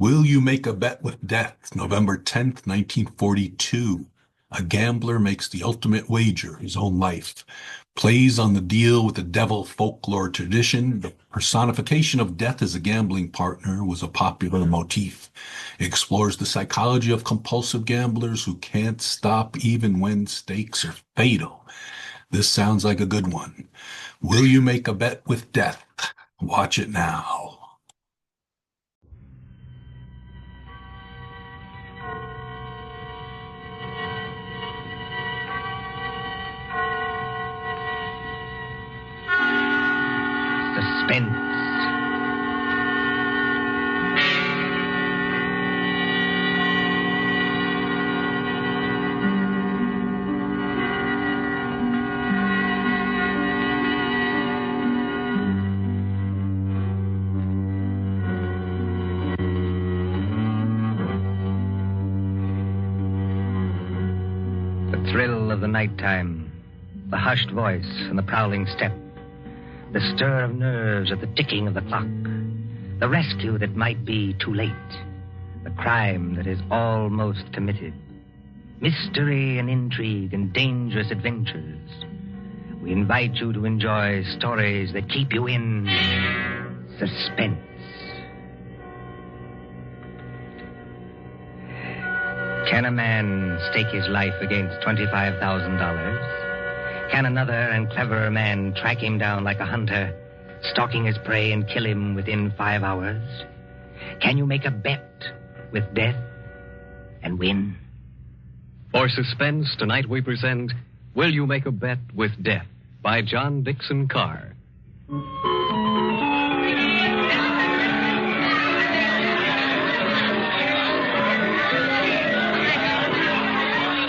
Will You Make a Bet with Death, November 10th, 1942. A gambler makes the ultimate wager, his own life. Plays on the deal with the devil folklore tradition. The personification of death as a gambling partner was a popular motif. It explores the psychology of compulsive gamblers who can't stop even when stakes are fatal. This sounds like a good one. Will You Make a Bet with Death? Watch it now. Suspense. The thrill of the nighttime, the hushed voice and the prowling step, the stir of nerves at the ticking of the clock, the rescue that might be too late, the crime that is almost committed, mystery and intrigue and dangerous adventures. We invite you to enjoy stories that keep you in suspense. Can a man stake his life against $25,000? Can another and cleverer man track him down like a hunter, stalking his prey and kill him within 5 hours? Can you make a bet with death and win? For Suspense, tonight we present Will You Make a Bet with Death by John Dixon Carr.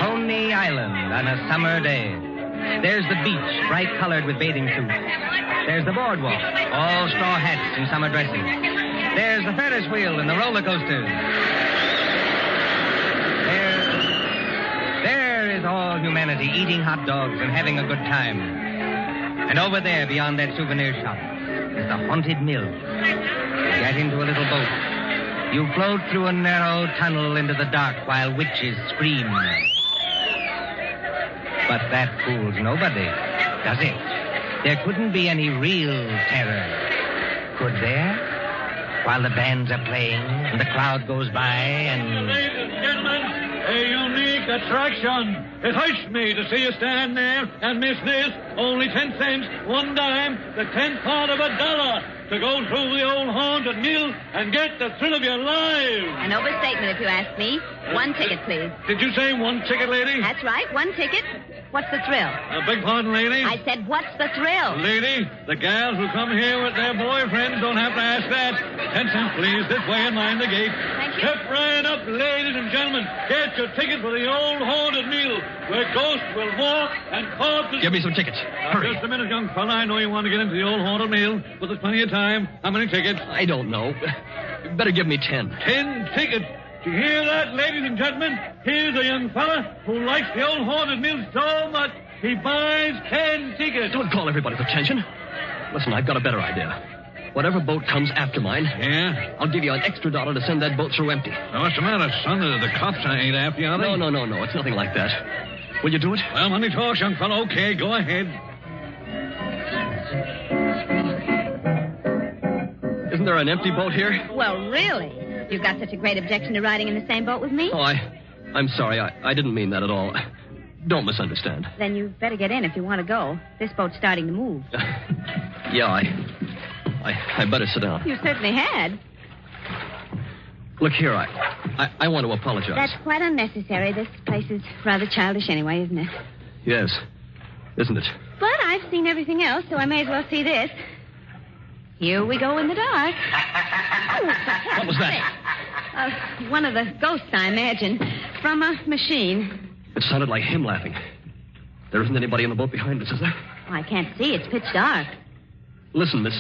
Coney Island on a summer day. There's the beach, bright-colored with bathing suits. There's the boardwalk, all straw hats and summer dresses. There's the Ferris wheel and the roller coasters. There is all humanity eating hot dogs and having a good time. And over there, beyond that souvenir shop, is the haunted mill. You get into a little boat. You float through a narrow tunnel into the dark while witches scream. But that fools nobody, does it? There couldn't be any real terror, could there? While the bands are playing and the crowd goes by and... Ladies and gentlemen, a unique attraction. It hurts me to see you stand there and miss this. Only 10 cents, 1 dime, the 10th part of $1 to go through the old haunted mill and get the thrill of your lives. An overstatement, if you ask me. 1 ticket, please. Did you say 1 ticket, lady? That's right, 1 ticket. What's the thrill? Beg pardon, lady? I said, what's the thrill? Lady, the gals who come here with their boyfriends don't have to ask that. 10 cents, please. This way and mind the gate. Thank you. Step right up, ladies and gentlemen. Get your ticket for the old haunted mill where ghosts will walk and corpses... Give me some tickets. Hurry. Just a minute, young fella. I know you want to get into the old haunted mill, but there's plenty of time. How many tickets? I don't know. You better give me 10. 10 tickets. Do you hear that, ladies and gentlemen? Here's a young fella who likes the old haunted mill so much he buys 10 tickets. Don't call everybody's attention. Listen, I've got a better idea. Whatever boat comes after mine, Yeah? I'll give you an extra $1 to send that boat through empty. Now, what's the matter, son? The cops ain't after you, are they? No. It's nothing like that. Will you do it? Well, money talks, young fellow. Okay, go ahead. Isn't there an empty boat here? Well, really? You've got such a great objection to riding in the same boat with me? Oh, I'm sorry. I didn't mean that at all. Don't misunderstand. Then you'd better get in if you want to go. This boat's starting to move. Yeah, I better sit down. You certainly had. Look here, I want to apologize. That's quite unnecessary. This place is rather childish anyway, isn't it? Yes, isn't it? But I've seen everything else, so I may as well see this. Here we go in the dark. Oh, What was that? One of the ghosts, I imagine, from a machine. It sounded like him laughing. There isn't anybody in the boat behind us, is there? Oh, I can't see. It's pitch dark. Listen, Miss...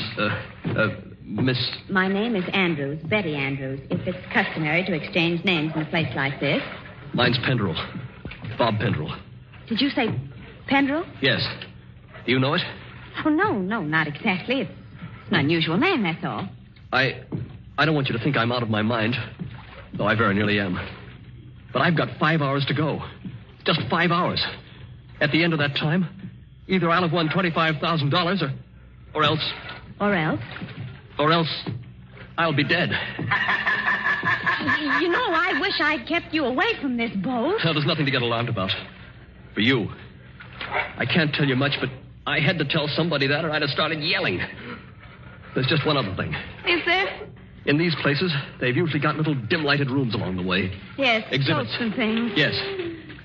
My name is Andrews, Betty Andrews. If it's customary to exchange names in a place like this. Mine's Pendrell. Bob Pendrell. Did you say Pendrell? Yes. Do you know it? Oh, no, not exactly. It's an unusual name, that's all. I don't want you to think I'm out of my mind. though I very nearly am. But I've got 5 hours to go. Just 5 hours. At the end of that time, either I'll have won $25,000 or else... Or else? Or else I'll be dead. You know, I wish I'd kept you away from this boat. Well, there's nothing to get alarmed about. For you. I can't tell you much, but I had to tell somebody that or I'd have started yelling. There's just one other thing. Is there? In these places, they've usually got little dim-lighted rooms along the way. Yes, Exhibits. boats and things. Yes.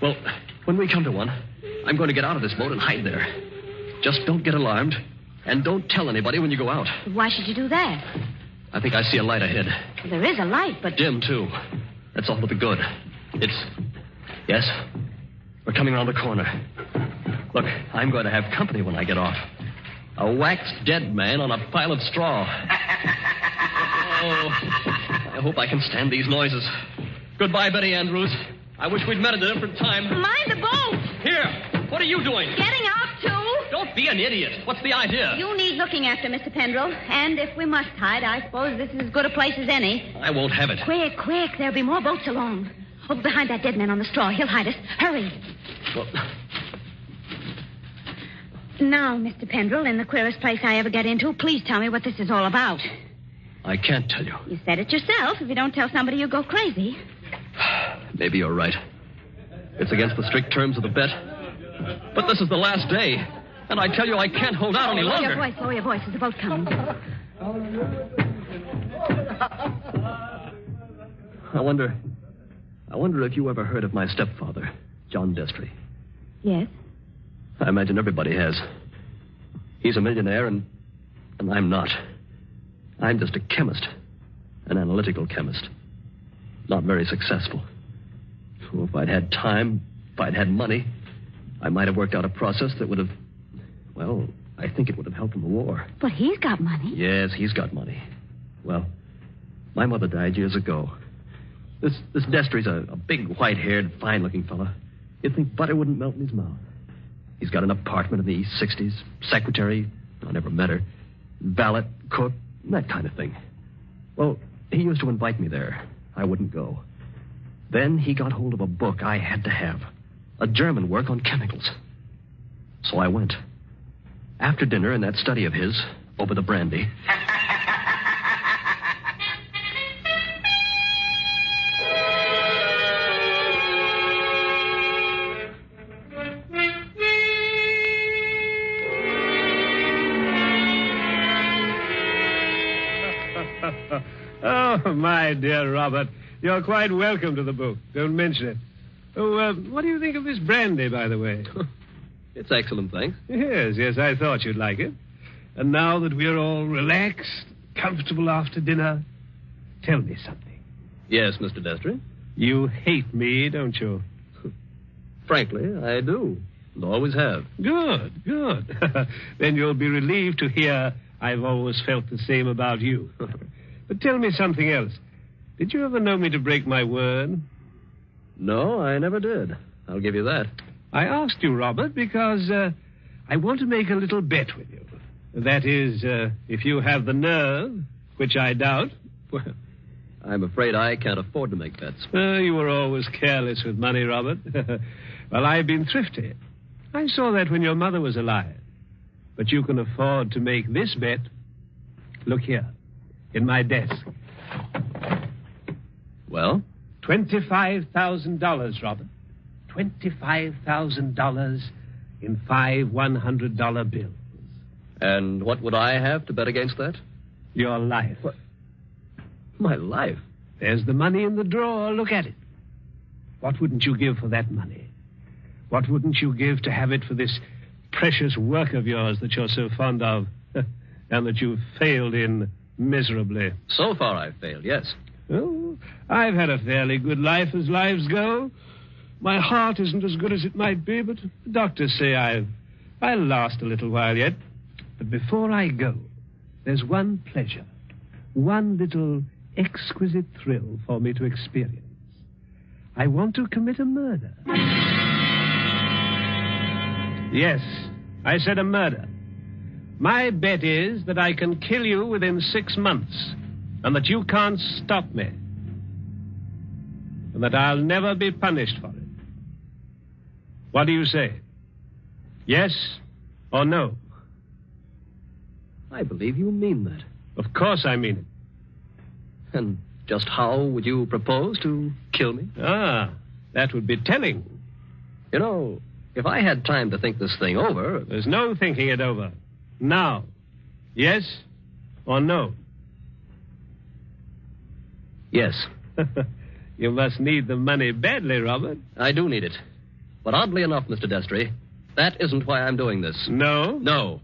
Well, when we come to one, I'm going to get out of this boat and hide there. Just don't get alarmed, and don't tell anybody when you go out. Why should you do that? I think I see a light ahead. Well, there is a light, but... Dim, too. That's all to the good. It's... Yes? We're coming around the corner. Look, I'm going to have company when I get off. A waxed dead man on a pile of straw. Oh, I hope I can stand these noises. Goodbye, Betty Andrews. I wish we'd met at a different time. Mind the boat! Here, what are you doing? Getting out, too? Don't be an idiot. What's the idea? You need looking after, Mr. Pendrell. And if we must hide, I suppose this is as good a place as any. I won't have it. Quick, quick. There'll be more boats along. Over behind that dead man on the straw. He'll hide us. Hurry. Well, Now, Mr. Pendrell, in the queerest place I ever get into, please tell me what this is all about. I can't tell you. You said it yourself. If you don't tell somebody, you'll go crazy. Maybe you're right. It's against the strict terms of the bet. But this is the last day. And I tell you, I can't hold out any longer. Lower your voice. There's a boat coming. I wonder if you ever heard of my stepfather, John Destry. Yes? I imagine everybody has. He's a millionaire, and I'm not. I'm just a chemist, an analytical chemist. Not very successful. So if I'd had time, if I'd had money, I might have worked out a process that would have, well, I think it would have helped in the war. But he's got money. Yes, he's got money. Well, my mother died years ago. This Destry's a big, white-haired, fine-looking fella. You'd think butter wouldn't melt in his mouth. He's got an apartment in the East 60s, secretary, I never met her, valet, cook, that kind of thing. Well, he used to invite me there. I wouldn't go. Then he got hold of a book I had to have, a German work on chemicals. So I went. After dinner in that study of his, over the brandy... Oh, my dear Robert, you're quite welcome to the book. Don't mention it. Oh, what do you think of this brandy, by the way? It's excellent, thanks. Yes, I thought you'd like it. And now that we're all relaxed, comfortable after dinner, tell me something. Yes, Mr. Destry? You hate me, don't you? Frankly, I do. And always have. Good. Then you'll be relieved to hear I've always felt the same about you. But tell me something else. Did you ever know me to break my word? No, I never did. I'll give you that. I asked you, Robert, because I want to make a little bet with you. That is, if you have the nerve, which I doubt. Well, I'm afraid I can't afford to make bets. You were always careless with money, Robert. Well, I've been thrifty. I saw that when your mother was alive. But you can afford to make this bet. Look here, in my desk. Well? $25,000, Robert. $25,000 in 5 $100 bills. And what would I have to bet against that? Your life. What? My life? There's the money in the drawer. Look at it. What wouldn't you give for that money? What wouldn't you give to have it for this precious work of yours that you're so fond of and that you've failed in miserably? So far I've failed, yes. Oh, I've had a fairly good life as lives go. My heart isn't as good as it might be, but the doctors say I'll last a little while yet. But before I go, there's one pleasure, one little exquisite thrill for me to experience. I want to commit a murder. Yes, I said a murder. My bet is that I can kill you within 6 months, and that you can't stop me. and that I'll never be punished for it. What do you say? Yes or no? I believe you mean that. Of course I mean it. And just how would you propose to kill me? Ah, that would be telling. You know, if I had time to think this thing over... There's no thinking it over. Now, yes or no? Yes. You must need the money badly, Robert. I do need it. But oddly enough, Mr. Destry, that isn't why I'm doing this. No? No.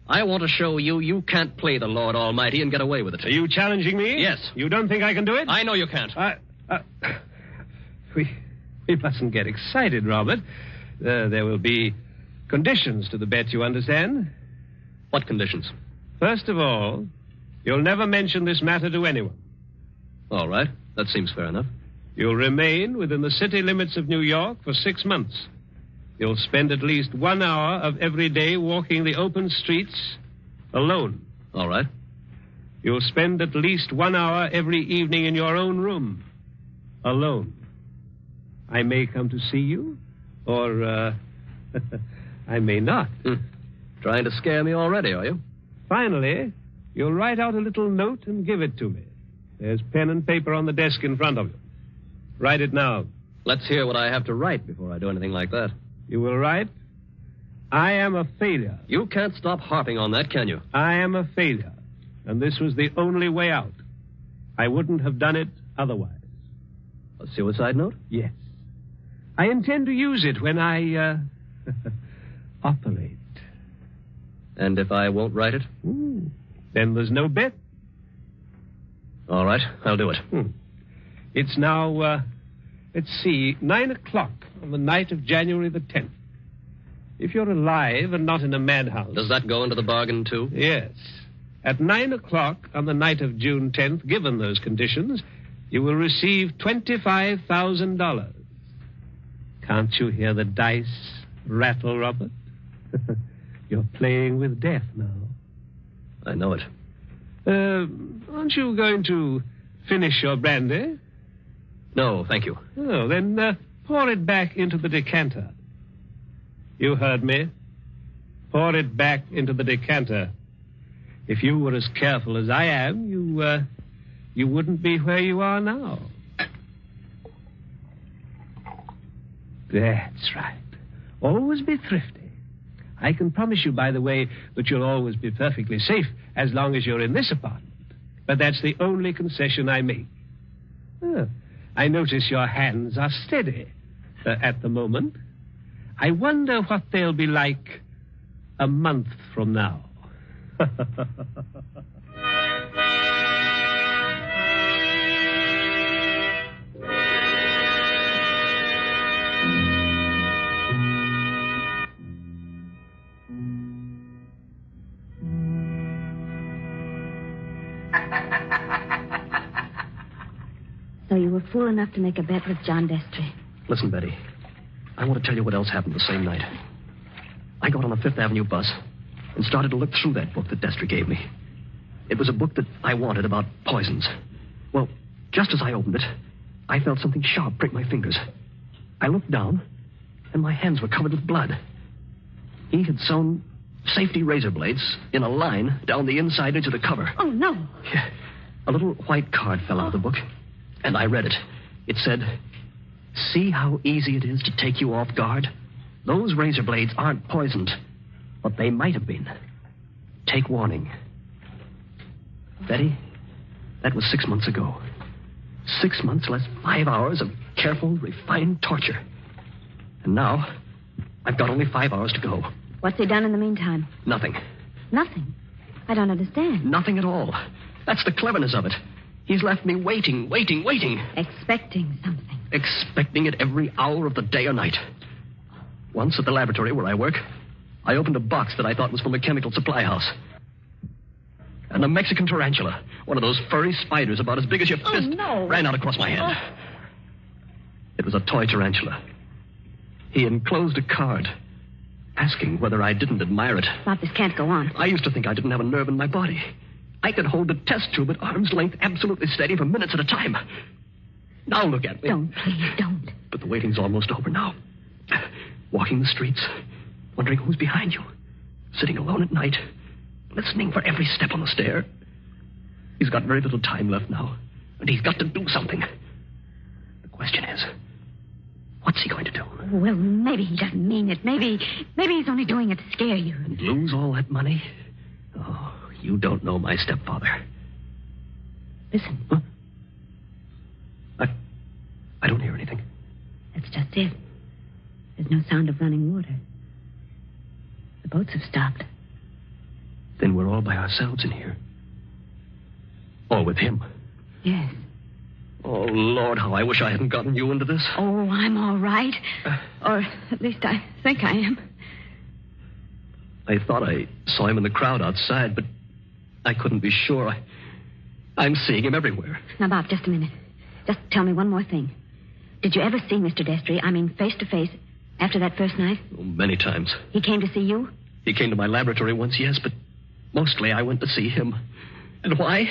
I want to show you can't play the Lord Almighty and get away with it. Are you challenging me? Yes. You don't think I can do it? I know you can't. We mustn't get excited, Robert. There will be conditions to the bet, you understand? What conditions? First of all, you'll never mention this matter to anyone. All right. That seems fair enough. You'll remain within the city limits of New York for 6 months. You'll spend at least 1 hour of every day walking the open streets alone. All right. You'll spend at least 1 hour every evening in your own room alone. I may come to see you, or I may not. Trying to scare me already, are you? Finally, you'll write out a little note and give it to me. There's pen and paper on the desk in front of you. Write it now. Let's hear what I have to write before I do anything like that. You will write, I am a failure. You can't stop harping on that, can you? I am a failure, and this was the only way out. I wouldn't have done it otherwise. A suicide note? Yes. I intend to use it when I, operate. And if I won't write it? Then there's no bet. All right, I'll do it. It's now, let's see, 9 o'clock on the night of January the 10th. If you're alive and not in a madhouse... Does that go into the bargain, too? Yes. At 9 o'clock on the night of June 10th, given those conditions, you will receive $25,000. Can't you hear the dice rattle, Robert? You're playing with death now. I know it. Aren't you going to finish your brandy? No, thank you. Oh, then pour it back into the decanter. You heard me. Pour it back into the decanter. If you were as careful as I am, you wouldn't be where you are now. That's right. Always be thrifty. I can promise you, by the way, that you'll always be perfectly safe as long as you're in this apartment. But that's the only concession I make. I notice your hands are steady at the moment. I wonder what they'll be like a month from now. So you were fool enough to make a bet with John Destry. Listen, Betty, I want to tell you what else happened the same night. I got on a Fifth Avenue bus and started to look through that book that Destry gave me. It was a book that I wanted about poisons. Well, just as I opened it, I felt something sharp prick my fingers. I looked down, and my hands were covered with blood. He had sewn safety razor blades in a line down the inside edge of the cover. Oh, no. Yeah. A little white card fell out of the book, and I read it. It said, "See how easy it is to take you off guard? Those razor blades aren't poisoned, but they might have been. Take warning." Betty, that was 6 months ago. 6 months less 5 hours of careful, refined torture. And now, I've got only 5 hours to go. What's he done in the meantime? Nothing. Nothing. I don't understand. Nothing at all. That's the cleverness of it. He's left me waiting. Expecting something. Expecting it every hour of the day or night. Once at the laboratory where I work, I opened a box that I thought was from a chemical supply house. And a Mexican tarantula, one of those furry spiders about as big as your fist, ran out across my hand. It was a toy tarantula. He enclosed a card, asking whether I didn't admire it. Bob, this can't go on. I used to think I didn't have a nerve in my body. I could hold the test tube at arm's length absolutely steady for minutes at a time. Now look at me. Don't, please, don't. But the waiting's almost over now. Walking the streets, wondering who's behind you. Sitting alone at night, listening for every step on the stair. He's got very little time left now, and he's got to do something. The question is, what's he going to do? Well, maybe he doesn't mean it. Maybe he's only doing it to scare you. And lose all that money? Oh, you don't know my stepfather. Listen. Huh? I don't hear anything. That's just it. There's no sound of running water. The boats have stopped. Then we're all by ourselves in here. All with him. Yes. Oh, Lord, how I wish I hadn't gotten you into this. Oh, I'm all right. Or at least I think I am. I thought I saw him in the crowd outside, but I couldn't be sure. I'm seeing him everywhere. Now, Bob, just a minute. Just tell me one more thing. Did you ever see Mr. Destry, I mean face to face, after that first night? Oh, many times. He came to see you? He came to my laboratory once, yes, but mostly I went to see him. And why?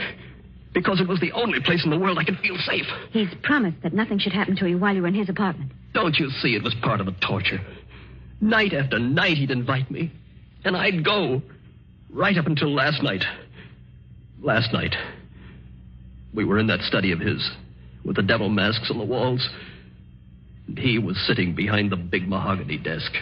Because it was the only place in the world I could feel safe. He's promised that nothing should happen to you while you were in his apartment. Don't you see it was part of the torture? Night after night he'd invite me, and I'd go. Right up until last night. Last night. We were in that study of his, with the devil masks on the walls. And he was sitting behind the big mahogany desk.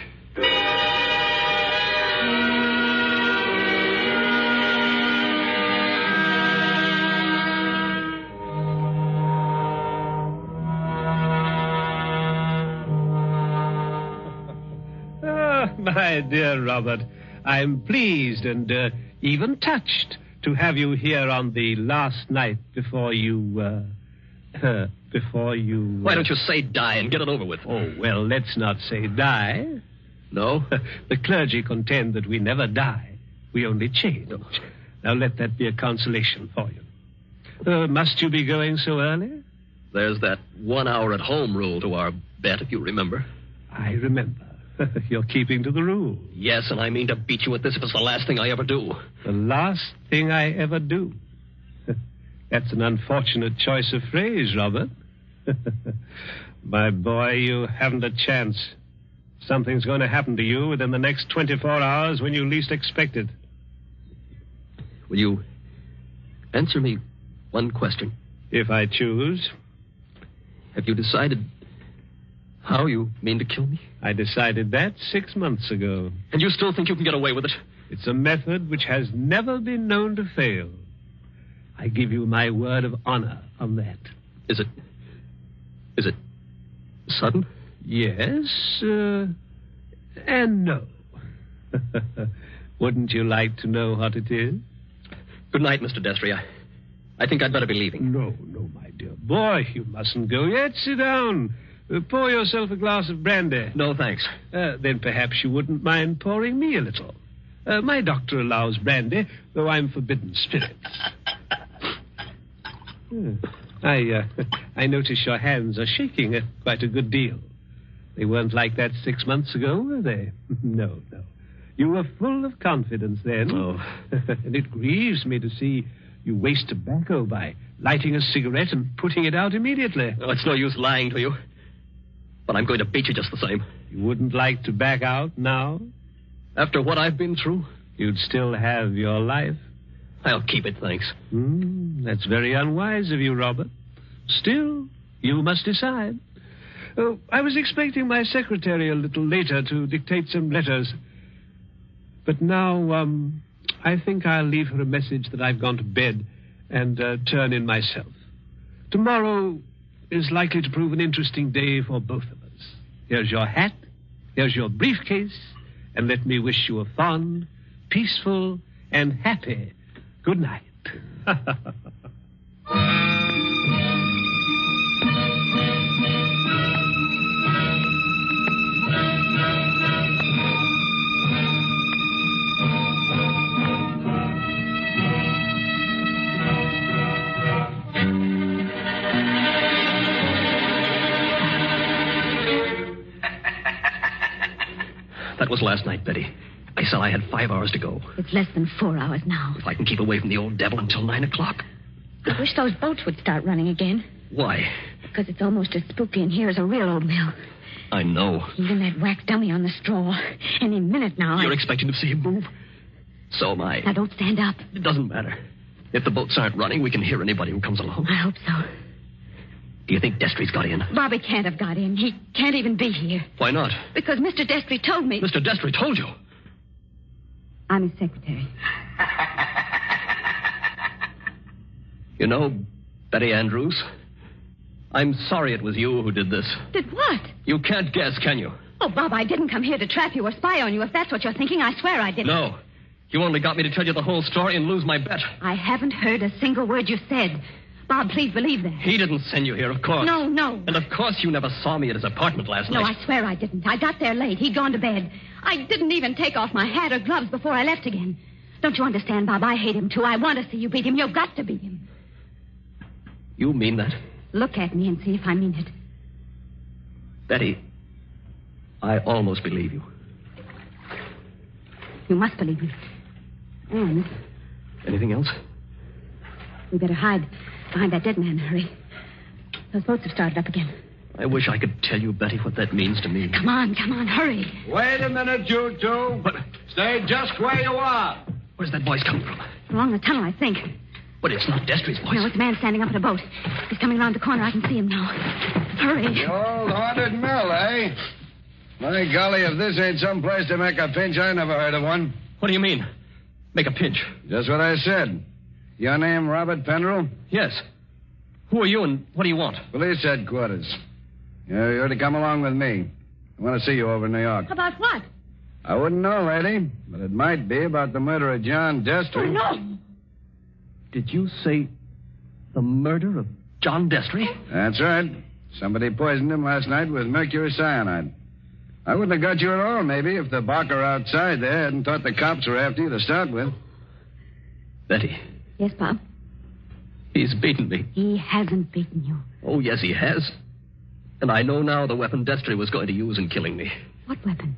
My dear Robert, I'm pleased and even touched to have you here on the last night before you... Why don't you say die and get it over with? Oh, well, let's not say die. No? The clergy contend that we never die. We only change. Now let that be a consolation for you. Must you be going so early? There's that 1 hour at home rule to our bet, if you remember. I remember. You're keeping to the rule. Yes, and I mean to beat you at this if it's the last thing I ever do. The last thing I ever do. That's an unfortunate choice of phrase, Robert. My boy, you haven't a chance. Something's going to happen to you within the next 24 hours when you least expect it. Will you answer me one question? If I choose. Have you decided how you mean to kill me? I decided that 6 months ago. And you still think you can get away with it? It's a method which has never been known to fail. I give you my word of honor on that. Is it sudden? Yes, and no. Wouldn't you like to know what it is? Good night, Mr. Destry. I think I'd better be leaving. No, my dear boy, you mustn't go yet. Sit down. Pour yourself a glass of brandy. No, thanks. Then perhaps you wouldn't mind pouring me a little. My doctor allows brandy, though I'm forbidden spirits. I notice your hands are shaking quite a good deal. They weren't like that 6 months ago, were they? No. You were full of confidence then. Oh. And it grieves me to see you waste tobacco by lighting a cigarette and putting it out immediately. Oh, it's no use lying to you. But I'm going to beat you just the same. You wouldn't like to back out now? After what I've been through? You'd still have your life. I'll keep it, thanks. That's very unwise of you, Robert. Still, you must decide. Oh, I was expecting my secretary a little later to dictate some letters. But now, I think I'll leave her a message that I've gone to bed and turn in myself. Tomorrow is likely to prove an interesting day for both of us. Here's your hat, here's your briefcase, and let me wish you a fond, peaceful, and happy good night. That was last night, Betty. I said I had 5 hours to go. It's less than 4 hours now. If I can keep away from the old devil until 9 o'clock. I wish those boats would start running again. Why? Because it's almost as spooky in here as a real old mill. I know. Even that wax dummy on the straw. Any minute now. You're expecting to see him move? So am I. Now, don't stand up. It doesn't matter. If the boats aren't running, we can hear anybody who comes along. I hope so. Do you think Destry's got in? Bobby can't have got in. He can't even be here. Why not? Because Mr. Destry told me... Mr. Destry told you? I'm his secretary. You know, Betty Andrews, I'm sorry it was you who did this. Did what? You can't guess, can you? Oh, Bob, I didn't come here to trap you or spy on you. If that's what you're thinking, I swear I didn't. No. You only got me to tell you the whole story and lose my bet. I haven't heard a single word you said. Bob, please believe that. He didn't send you here, of course. No. And of course you never saw me at his apartment last night. No, I swear I didn't. I got there late. He'd gone to bed. I didn't even take off my hat or gloves before I left again. Don't you understand, Bob? I hate him, too. I want to see you beat him. You've got to beat him. You mean that? Look at me and see if I mean it. Betty, I almost believe you. You must believe me. And Anything else? we better hide behind that dead man in a hurry. Those boats have started up again. I wish I could tell you, Betty, what that means to me. Come on, hurry. Wait a minute, you two. What? Stay just where you are. Where's that voice coming from? Along the tunnel, I think. But it's not Destry's voice. No, it's a man standing up at a boat. He's coming around the corner. I can see him now. Hurry. The old haunted mill, eh? My golly, if this ain't some place to make a pinch, I never heard of one. What do you mean? Make a pinch? Just what I said. Your name, Robert Pendrell? Yes. Who are you and what do you want? Police headquarters. You're to come along with me. I want to see you over in New York. About what? I wouldn't know, lady, but it might be about the murder of John Destry. Oh, no. Did you say the murder of John Destry? That's right. Somebody poisoned him last night with mercury cyanide. I wouldn't have got you at all, maybe, if the barker outside there hadn't thought the cops were after you to start with. Betty, Yes, Bob? he's beaten me. He hasn't beaten you. Oh, yes, he has. And I know now the weapon Destry was going to use in killing me. What weapon?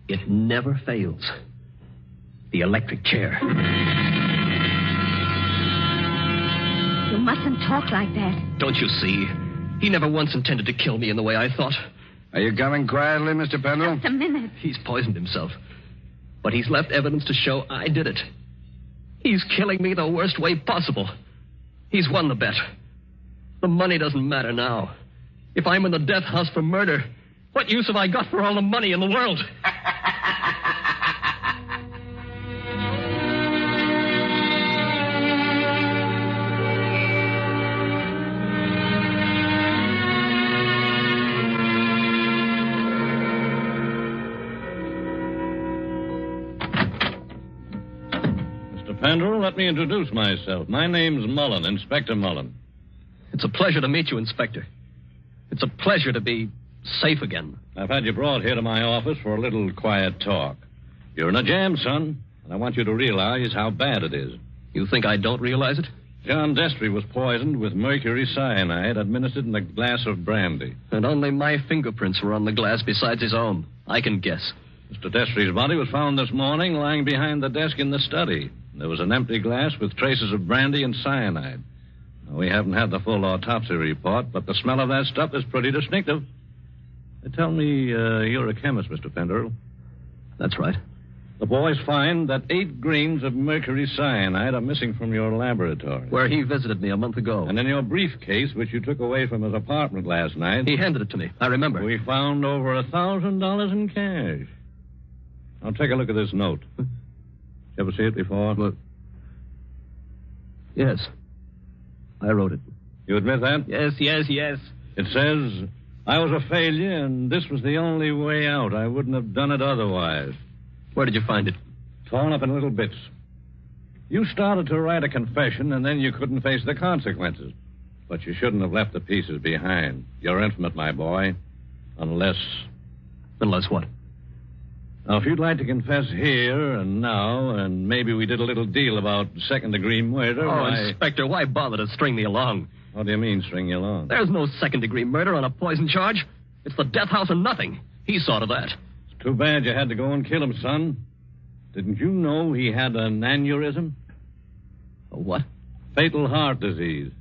It never fails. The electric chair. You mustn't talk like that. Don't you see? He never once intended to kill me in the way I thought. Are you coming quietly, Mr. Pendrell? Just a minute. He's poisoned himself. But he's left evidence to show I did it. He's killing me the worst way possible. He's won the bet. The money doesn't matter now. If I'm in the death house for murder, what use have I got for all the money in the world? Pendrell, let me introduce myself. My name's Mullen, Inspector Mullen. It's a pleasure to meet you, Inspector. It's a pleasure to be safe again. I've had you brought here to my office for a little quiet talk. You're in a jam, son, and I want you to realize how bad it is. You think I don't realize it? John Destry was poisoned with mercury cyanide administered in a glass of brandy. And only my fingerprints were on the glass besides his own. I can guess. Mr. Destry's body was found this morning lying behind the desk in the study. There was an empty glass with traces of brandy and cyanide. Now, we haven't had the full autopsy report, but the smell of that stuff is pretty distinctive. Tell me, you're a chemist, Mr. Pendrell. That's right. The boys find that 8 grains of mercury cyanide are missing from your laboratory. Where he visited me a month ago. And in your briefcase, which you took away from his apartment last night... He handed it to me. I remember. We found over $1,000 in cash. Now, take a look at this note. You ever see it before? Well, yes. I wrote it. You admit that? Yes. It says, I was a failure, and this was the only way out. I wouldn't have done it otherwise. Where did you find it? Torn up in little bits. You started to write a confession, and then you couldn't face the consequences. But you shouldn't have left the pieces behind. You're intimate, my boy. Unless... Unless what? Now, if you'd like to confess here and now, and maybe we did a little deal about second-degree murder... Oh, Inspector, why bother to string me along? What do you mean, string you along? There's no second-degree murder on a poison charge. It's the death house and nothing. He saw to that. It's too bad you had to go and kill him, son. Didn't you know he had an aneurysm? A what? Fatal heart disease.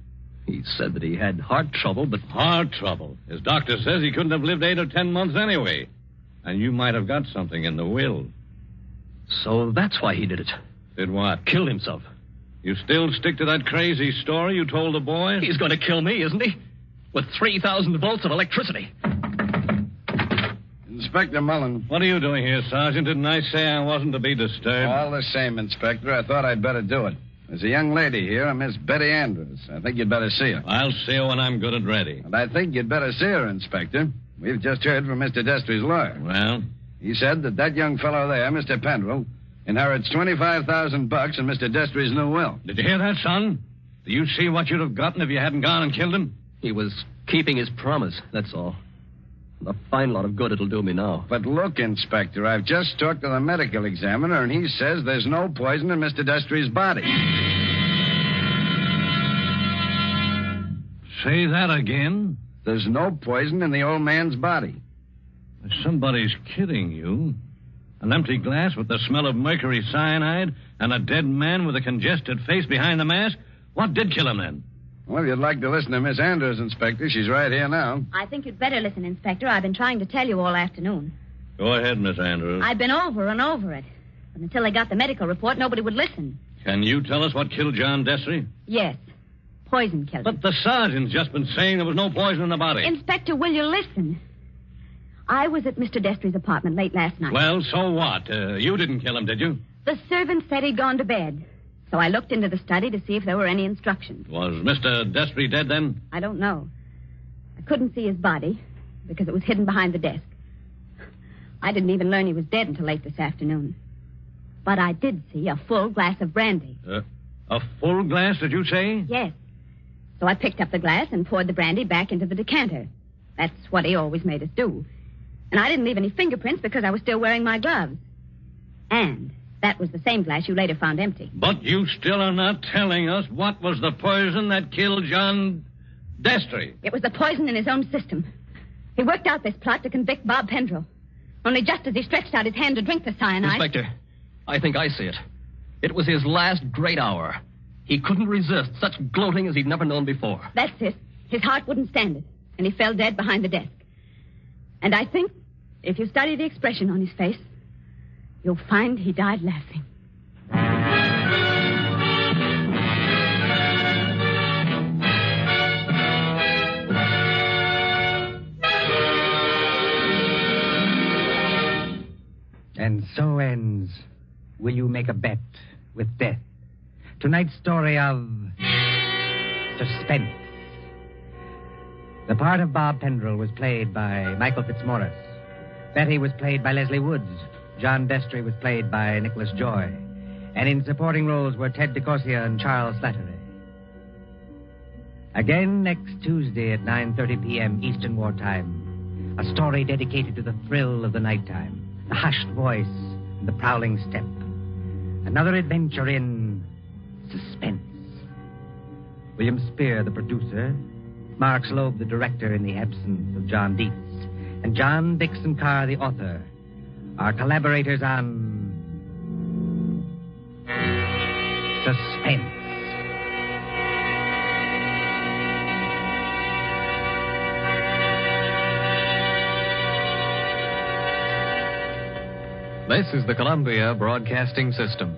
He said that he had heart trouble, but... Heart trouble. His doctor says he couldn't have lived 8 or 10 months anyway. And you might have got something in the will. So that's why he did it. Did what? Killed himself. You still stick to that crazy story you told the boys? He's going to kill me, isn't he? With 3,000 volts of electricity. Inspector Mullen. What are you doing here, Sergeant? Didn't I say I wasn't to be disturbed? All the same, Inspector, I thought I'd better do it. There's a young lady here, a Miss Betty Andrews. I think you'd better see her. I'll see her when I'm good and ready. And I think you'd better see her, Inspector. We've just heard from Mr. Destry's lawyer. Well? He said that young fellow there, Mr. Pendrell, inherits $25,000 in Mr. Destry's new will. Did you hear that, son? Do you see what you'd have gotten if you hadn't gone and killed him? He was keeping his promise, that's all. A fine lot of good it'll do me now. But look, Inspector, I've just talked to the medical examiner, and he says there's no poison in Mr. Destry's body. Say that again? There's no poison in the old man's body. Somebody's kidding you. An empty glass with the smell of mercury cyanide and a dead man with a congested face behind the mask? What did kill him then? Well, if you'd like to listen to Miss Andrews, Inspector, she's right here now. I think you'd better listen, Inspector. I've been trying to tell you all afternoon. Go ahead, Miss Andrews. I've been over and over it. But until they got the medical report, nobody would listen. Can you tell us what killed John Destry? Yes. Poison killed him. But the sergeant's just been saying there was no poison in the body. Inspector, will you listen? I was at Mr. Destry's apartment late last night. Well, so what? You didn't kill him, did you? The servant said he'd gone to bed. So I looked into the study to see if there were any instructions. Was Mr. Destry dead then? I don't know. I couldn't see his body because it was hidden behind the desk. I didn't even learn he was dead until late this afternoon. But I did see a full glass of brandy. A full glass, did you say? Yes. So I picked up the glass and poured the brandy back into the decanter. That's what he always made us do. And I didn't leave any fingerprints because I was still wearing my gloves. And that was the same glass you later found empty. But you still are not telling us what was the poison that killed John Destry. It was the poison in his own system. He worked out this plot to convict Bob Pendrell. Only just as he stretched out his hand to drink the cyanide... Inspector, I think I see it. It was his last great hour. He couldn't resist such gloating as he'd never known before. That's it. His heart wouldn't stand it, and he fell dead behind the desk. And I think, if you study the expression on his face, you'll find he died laughing. And so ends Will You Make a Bet with Death? Tonight's story of Suspense. The part of Bob Pendrell was played by Michael Fitzmaurice. Betty was played by Leslie Woods. John Destry was played by Nicholas Joy. And in supporting roles were Ted DeCorsia and Charles Slattery. Again next Tuesday at 9:30 p.m. Eastern Wartime. A story dedicated to the thrill of the nighttime, the hushed voice, and the prowling step. Another adventure in Suspense. William Spear, the producer, Mark Slobe, the director in the absence of John Dietz, and John Dixon Carr, the author, are collaborators on Suspense. This is the Columbia Broadcasting System.